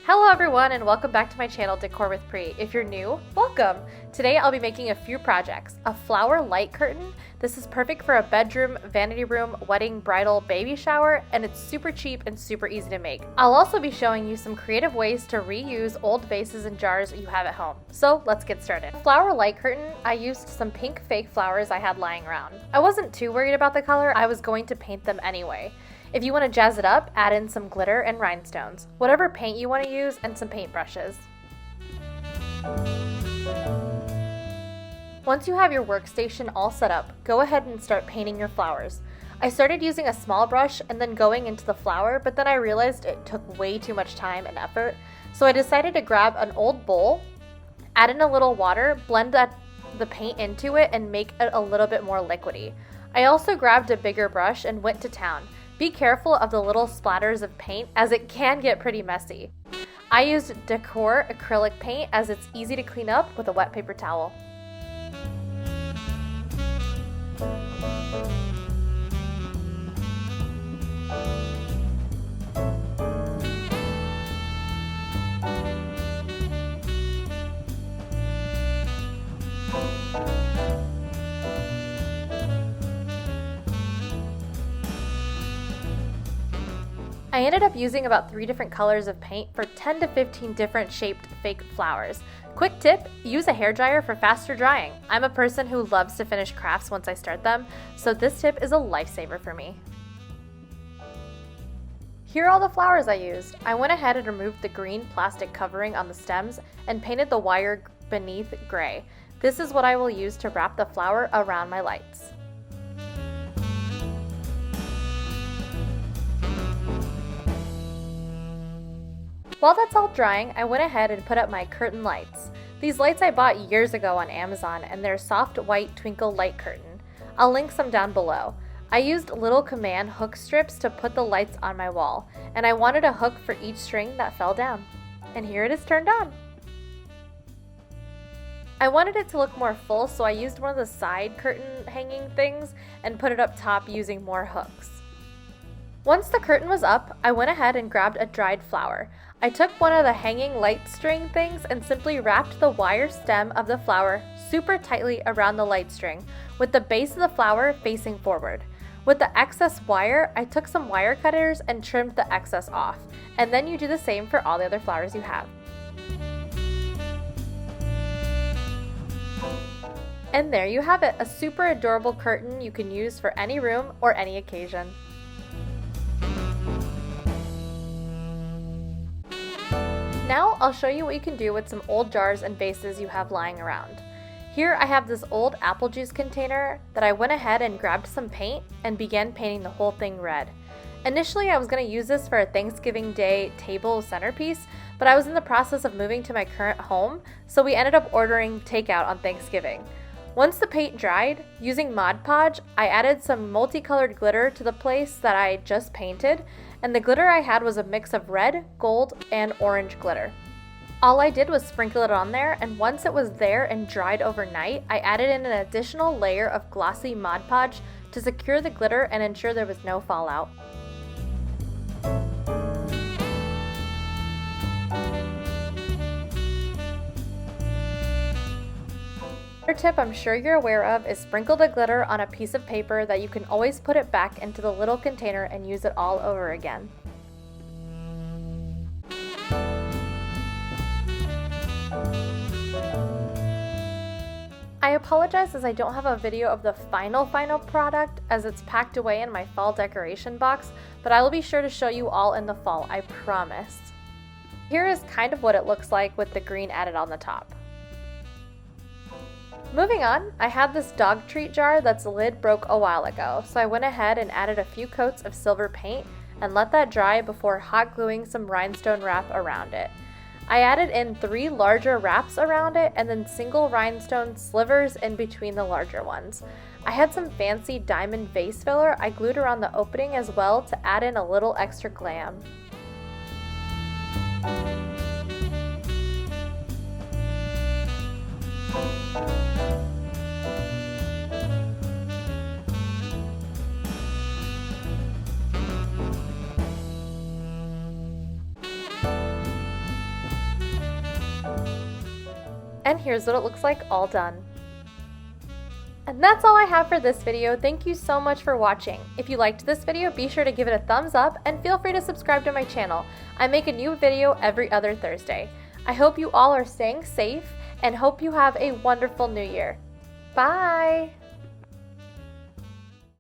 Hello everyone and welcome back to my channel Decor with Pri. If you're new, welcome! Today I'll be making a few projects. A flower light curtain. This is perfect for a bedroom, vanity room, wedding, bridal, baby shower, and it's super cheap and super easy to make. I'll also be showing you some creative ways to reuse old vases and jars you have at home. So let's get started. Flower light curtain, I used some pink fake flowers I had lying around. I wasn't too worried about the color, I was going to paint them anyway. If you want to jazz it up, add in some glitter and rhinestones, whatever paint you want to use, and some paintbrushes. Once you have your workstation all set up, go ahead and start painting your flowers. I started using a small brush and then going into the flower, but then I realized it took way too much time and effort, so I decided to grab an old bowl, add in a little water, blend the paint into it, and make it a little bit more liquidy. I also grabbed a bigger brush and went to town. Be careful of the little splatters of paint as it can get pretty messy. I used Decor acrylic paint as it's easy to clean up with a wet paper towel. I ended up using about 3 different colors of paint for 10 to 15 different shaped fake flowers. Quick tip, use a hairdryer for faster drying. I'm a person who loves to finish crafts once I start them, so this tip is a lifesaver for me. Here are all the flowers I used. I went ahead and removed the green plastic covering on the stems and painted the wire beneath gray. This is what I will use to wrap the flower around my lights. While that's all drying, I went ahead and put up my curtain lights. These lights I bought years ago on Amazon and they're soft white twinkle light curtain. I'll link some down below. I used little command hook strips to put the lights on my wall, and I wanted a hook for each string that fell down. And here it is turned on. I wanted it to look more full, so I used one of the side curtain hanging things and put it up top using more hooks. Once the curtain was up, I went ahead and grabbed a dried flower. I took one of the hanging light string things and simply wrapped the wire stem of the flower super tightly around the light string, with the base of the flower facing forward. With the excess wire, I took some wire cutters and trimmed the excess off, and then you do the same for all the other flowers you have. And there you have it, a super adorable curtain you can use for any room or any occasion. Now I'll show you what you can do with some old jars and vases you have lying around. Here I have this old apple juice container that I went ahead and grabbed some paint and began painting the whole thing red. Initially I was going to use this for a Thanksgiving Day table centerpiece, but I was in the process of moving to my current home, so we ended up ordering takeout on Thanksgiving. Once the paint dried, using Mod Podge, I added some multicolored glitter to the place that I just painted, and the glitter I had was a mix of red, gold, and orange glitter. All I did was sprinkle it on there, and once it was there and dried overnight, I added in an additional layer of glossy Mod Podge to secure the glitter and ensure there was no fallout. Another tip I'm sure you're aware of is sprinkle the glitter on a piece of paper that you can always put it back into the little container and use it all over again. I apologize as I don't have a video of the final product as it's packed away in my fall decoration box, but I will be sure to show you all in the fall, I promise. Here is kind of what it looks like with the green added on the top. Moving on, I had this dog treat jar that's lid broke a while ago, so I went ahead and added a few coats of silver paint and let that dry before hot gluing some rhinestone wrap around it. I added in 3 larger wraps around it and then single rhinestone slivers in between the larger ones. I had some fancy diamond vase filler I glued around the opening as well to add in a little extra glam. And here's what it looks like all done. And that's all I have for this video. Thank you so much for watching. If you liked this video, be sure to give it a thumbs up and feel free to subscribe to my channel. I make a new video every other Thursday. I hope you all are staying safe and hope you have a wonderful new year. Bye!